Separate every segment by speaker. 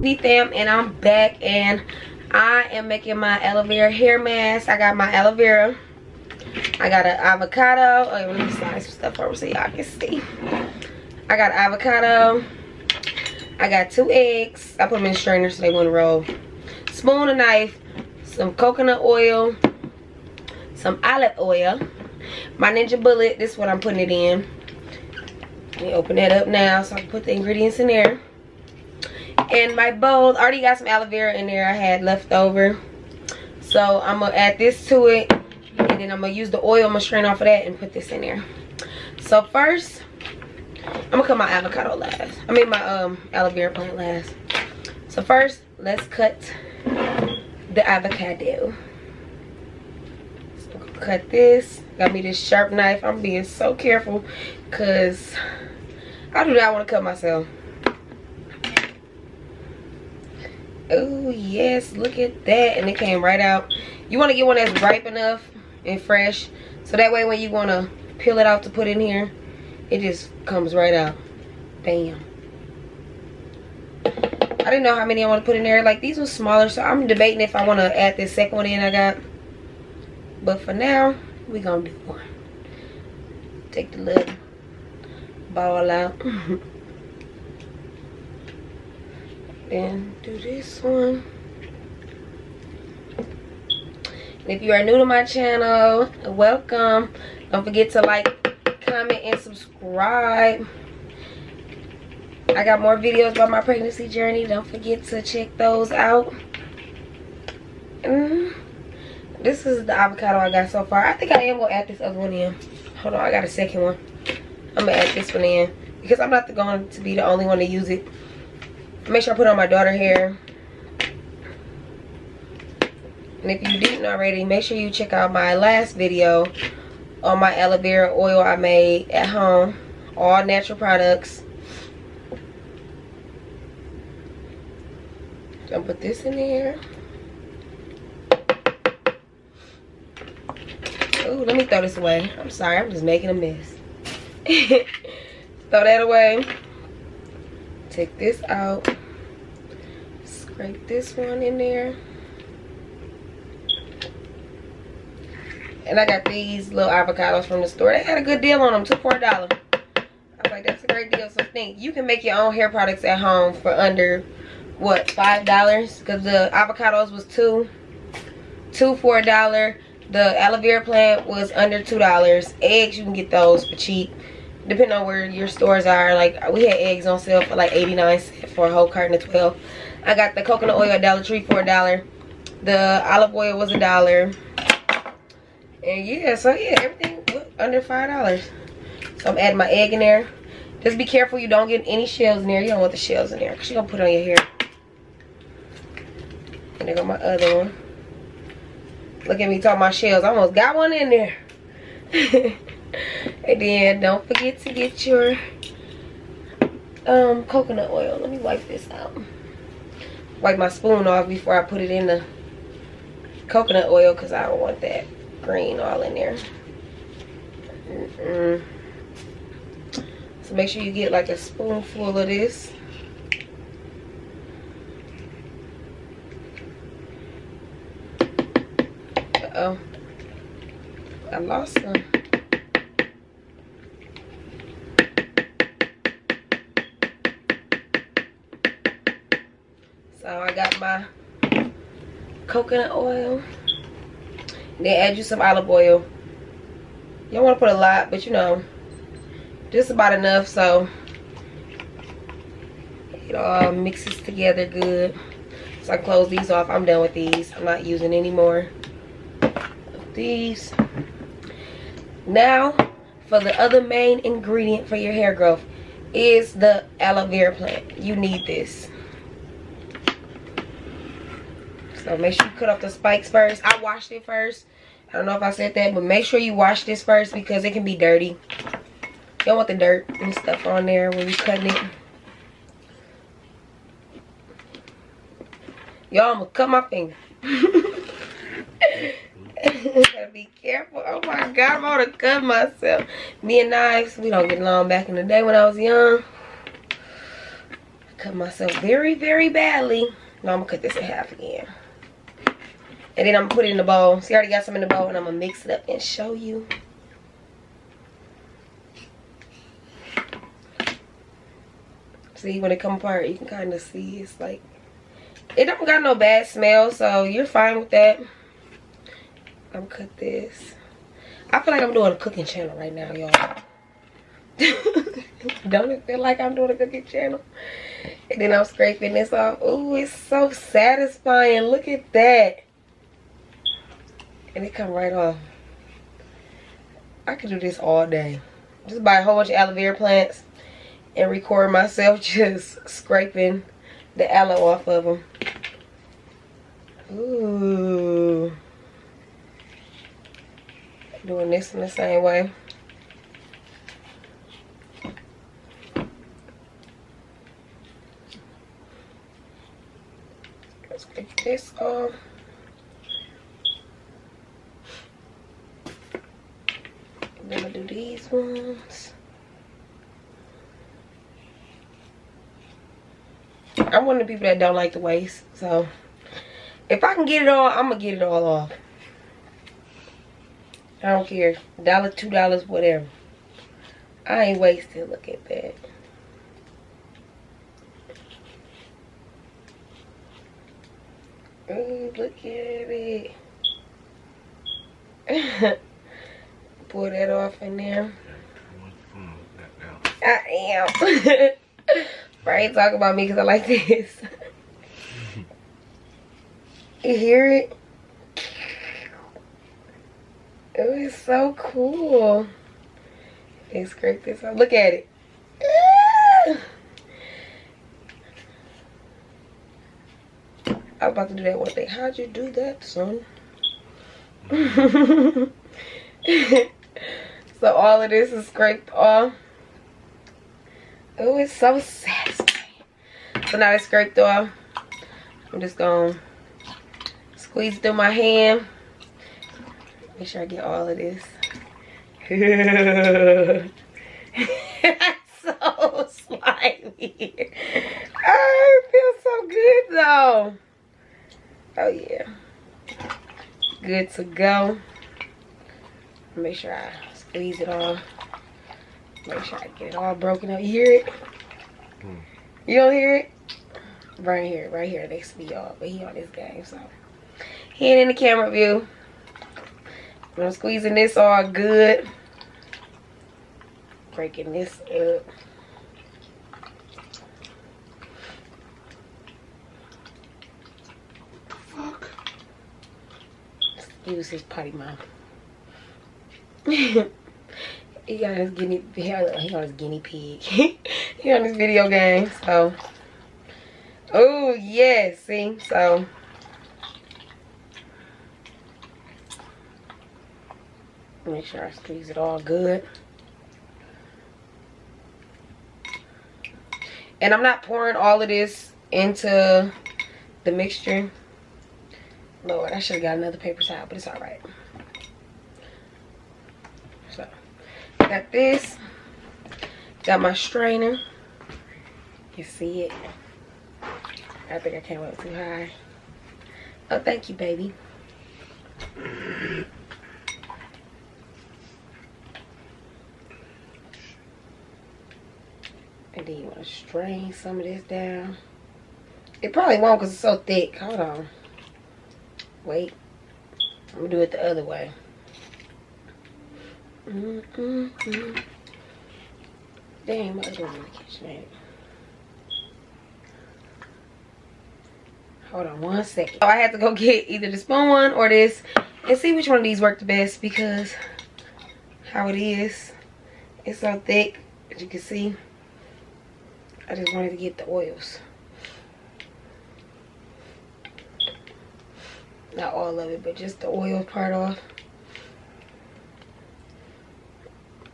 Speaker 1: Fam, and I'm back, and I am making my aloe vera hair mask. I got my aloe vera, I got an avocado. Oh, let me slide some stuff over so y'all can see. I got avocado, I got 2 eggs. I put them in the strainer so they wouldn't roll. Spoon and knife, some coconut oil, some olive oil, my Ninja Bullet. This is what I'm putting it in. Let me open that up now so I can put the ingredients in there. And my bowl, I already got some aloe vera in there I had left over. So I'm going to add this to it. And then I'm going to use the oil. I'm going to strain off of that and put this in there. So first, I'm going to cut my avocado last. I mean my aloe vera plant last. So first, let's cut the avocado. So I'm going to cut this. Got me this sharp knife. I'm being so careful because I do not want to cut myself. Oh yes, look at that. And it came right out. You want to get one that's ripe enough and fresh, so that way when you want to peel it out to put in here, it just comes right out. Bam. I didn't know how many I want to put in there. Like, these were smaller, so I'm debating if I want to add this second one in I got. But for now, we gonna do one. Take the little ball out. Then do this one. And if you are new to my channel, welcome. Don't forget to like, comment, and subscribe. I got more videos about my pregnancy journey. Don't forget to check those out. This is the avocado I got so far. I think I am going to add this other one in. Hold on, I got a second one. I'm going to add this one in because I'm not going to be the only one to use it. Make sure I put on my daughter's hair. And if you didn't already, make sure you check out my last video on my aloe vera oil I made at home. All natural products. So I'm gonna put this in there. Oh, let me throw this away. I'm sorry, I'm just making a mess. Throw that away. Take this out. Scrape this one in there. And I got these little avocados from the store. They had a good deal on them, $2 for $1. I was like, that's a great deal. So think you can make your own hair products at home for under, what, $5? Because the avocados was $2 for $1. The aloe vera plant was under $2. Eggs, you can get those for cheap, depending on where your stores are. Like, we had eggs on sale for like 89 cents for a whole carton of 12. I got the coconut oil at Dollar Tree for $1. The olive oil was $1. And yeah, so yeah, everything was under $5. So I'm adding my egg in there. Just be careful you don't get any shells in there. You don't want the shells in there because you're going to put it on your hair. And there go my other one. Look at me talking about shells. I almost got one in there. And then don't forget to get your coconut oil. Let me wipe this out. Wipe my spoon off before I put it in the coconut oil because I don't want that green all in there. So make sure you get like a spoonful of this. Uh-oh, I lost some. So I got my coconut oil. Then add you some olive oil. You don't want to put a lot, but you know, just about enough so it all mixes together good. So I close these off. I'm done with these. I'm not using any more of these. Now for the other main ingredient for your hair growth is the aloe vera plant. You need this. So make sure you cut off the spikes first. I washed it first. I don't know if I said that, but make sure you wash this first because it can be dirty. You don't want the dirt and stuff on there when you're cutting it. Y'all, I'm gonna cut my finger. Gotta be careful. Oh my God, I'm gonna cut myself. Me and knives, we don't get along back in the day when I was young. cut myself very, very badly. No, I'm gonna cut this in half again. And then I'm gonna put it in the bowl. See, I already got some in the bowl, and I'm gonna mix it up and show you. See, when it come apart, you can kind of see it's like, it don't got no bad smell, so you're fine with that. I'm gonna cut this. I feel like I'm doing a cooking channel right now, y'all. Don't it feel like I'm doing a cooking channel? And then I'm scraping this off. Ooh, it's so satisfying. Look at that. And it come right off. I could do this all day. Just buy a whole bunch of aloe vera plants and record myself just scraping the aloe off of them. Ooh. Doing this in the same way. Let's get this off. And then I'll do these ones. I'm one of the people that don't like to waste, so if I can get it all, I'm gonna get it all off. I don't care, $1, $2, whatever. I ain't wasting. Look at that. Ooh, look at it. Pour that off in there. I am. Right, talk about me because I like this. You hear it? Oh, it's so cool. They scrape this up. Look at it. I was about to do that one day. How'd you do that, son? So all of this is scraped off. Oh, it's so satisfying. So now it's scraped off. I'm just gonna squeeze it through my hand. Make sure I get all of this. So slimy. Oh, it feels so good though. Oh yeah. Good to go. Make sure I squeeze it all. Make sure I get it all broken up. You hear it? You don't hear it? Right here next to me, y'all. But he on this game, so he ain't in the camera view. I'm squeezing this all good. Breaking this up. Fuck. Use his potty mouth. He got his guinea pig. He on his video game, so. Oh yes, see, so. Make sure I squeeze it all good. And I'm not pouring all of this into the mixture. Lord, I should have got another paper towel, but it's all right. So, got this. Got my strainer. You see it? I think I came up too high. Oh, thank you, baby. And then you want to strain some of this down. It probably won't because it's so thick. Hold on. Wait. I'm going to do it the other way. Dang, my other one in the kitchen, ain't it? Hold on 1 second. Oh, I had to go get either the spoon one or this and see which one of these work the best because how it is. It's so thick, as you can see. I just wanted to get the oils. Not all of it, but just the oil part off.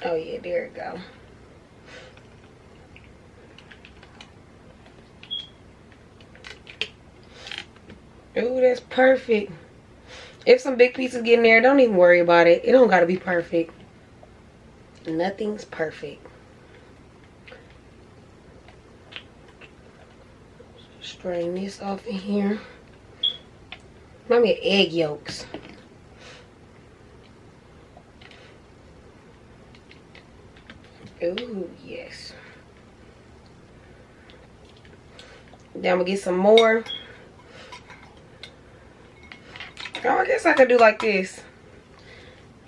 Speaker 1: Oh yeah, there it go. Ooh, that's perfect. If some big pieces get in there, don't even worry about it. It don't gotta be perfect. Nothing's perfect. Strain this off in here. Remind me of egg yolks. Ooh, yes. Then I'm gonna get some more. Oh, I guess I could do like this.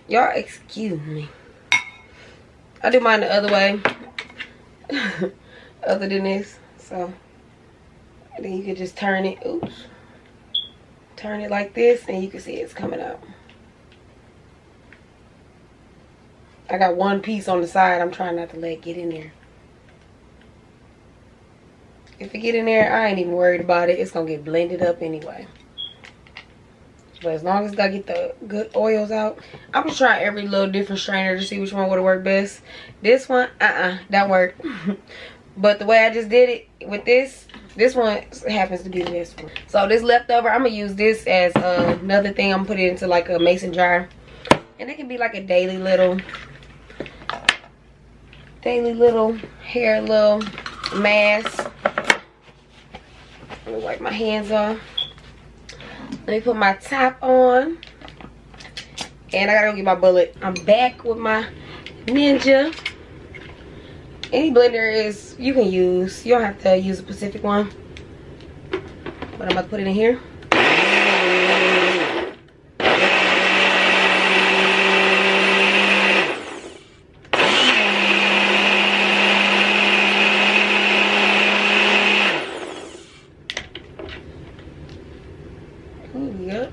Speaker 1: Y'all excuse me. I do mine the other way. Other than this. So then you can just turn it. Oops. Turn it like this and you can see it's coming out. I got one piece on the side. I'm trying not to let it get in there. If it get in there, I ain't even worried about it. It's gonna get blended up anyway. But as long as I get the good oils out, I'm gonna try every little different strainer to see which one would work best. This one, don't work. But the way I just did it with this one happens to be the best one. So this leftover, I'm gonna use this as another thing. I'm gonna put it into like a mason jar, and it can be like a daily little hair little mask. Let me wipe my hands off. Let me put my top on. And I gotta go get my bullet. I'm back with my Ninja. Any blender is you can use. You don't have to use a specific one. But I'm about to put it in here. Ooh, yep.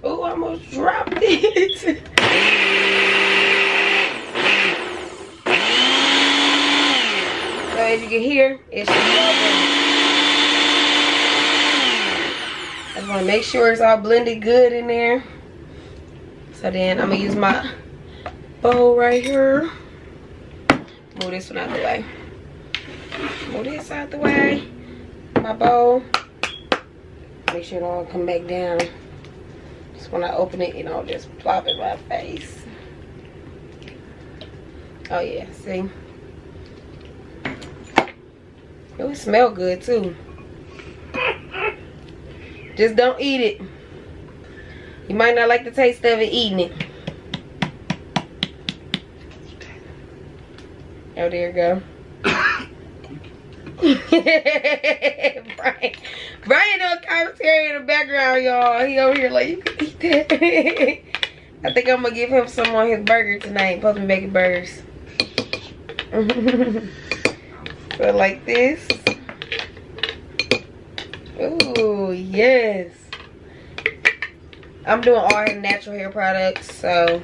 Speaker 1: Oh, I almost dropped it. So as you can hear, it should be all blended. I just want to make sure it's all blended good in there. So then I'm gonna use my bowl right here. Move this one out the way. Move this out the way. My bowl. Make sure it all come back down. Just when I open it, I'll just plop it in my face. Oh yeah, see? It would smell good too. Just don't eat it. You might not like the taste of it eating it. Oh, there you go. Brian doing commentary in the background, y'all. He over here like, you can eat that. I think I'm gonna give him some on his burger tonight. Supposed to be making burgers. So like this. Ooh, yes. I'm doing all natural hair products, so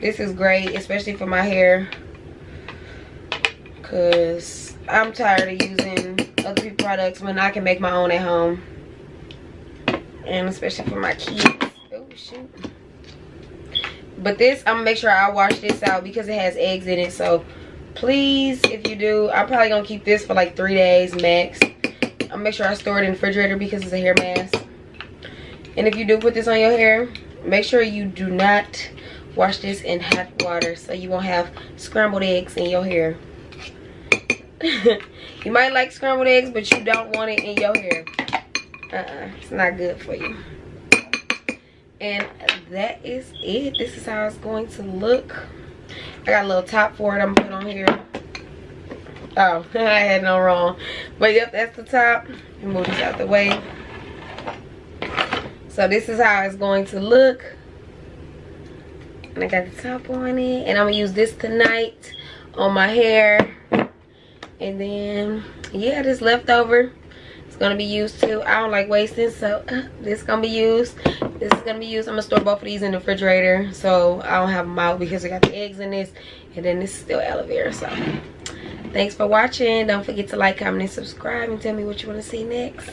Speaker 1: this is great, especially for my hair, cause I'm tired of using other people's products when I can make my own at home. And especially for my kids. Oh shoot. But this, I'm gonna make sure I wash this out because it has eggs in it. So please, if you do, I'm probably gonna keep this for like 3 days max. I'll make sure I store it in the refrigerator because it's a hair mask. And if you do put this on your hair, make sure you do not wash this in hot water so you won't have scrambled eggs in your hair. You might like scrambled eggs, but you don't want it in your hair. It's not good for you. And that is it. This is how it's going to look. I got a little top for it I'm gonna put on here. Oh, I had no wrong. But yep, that's the top. And move this out the way. So this is how it's going to look. And I got the top on it. And I'm gonna use this tonight on my hair. And then, yeah, this leftover is gonna be used too. I don't like wasting, so this is gonna be used. This is gonna be used. I'm gonna store both of these in the refrigerator so I don't have them out because I got the eggs in this. And then this is still aloe vera. So thanks for watching. Don't forget to like, comment, and subscribe, and tell me what you want to see next.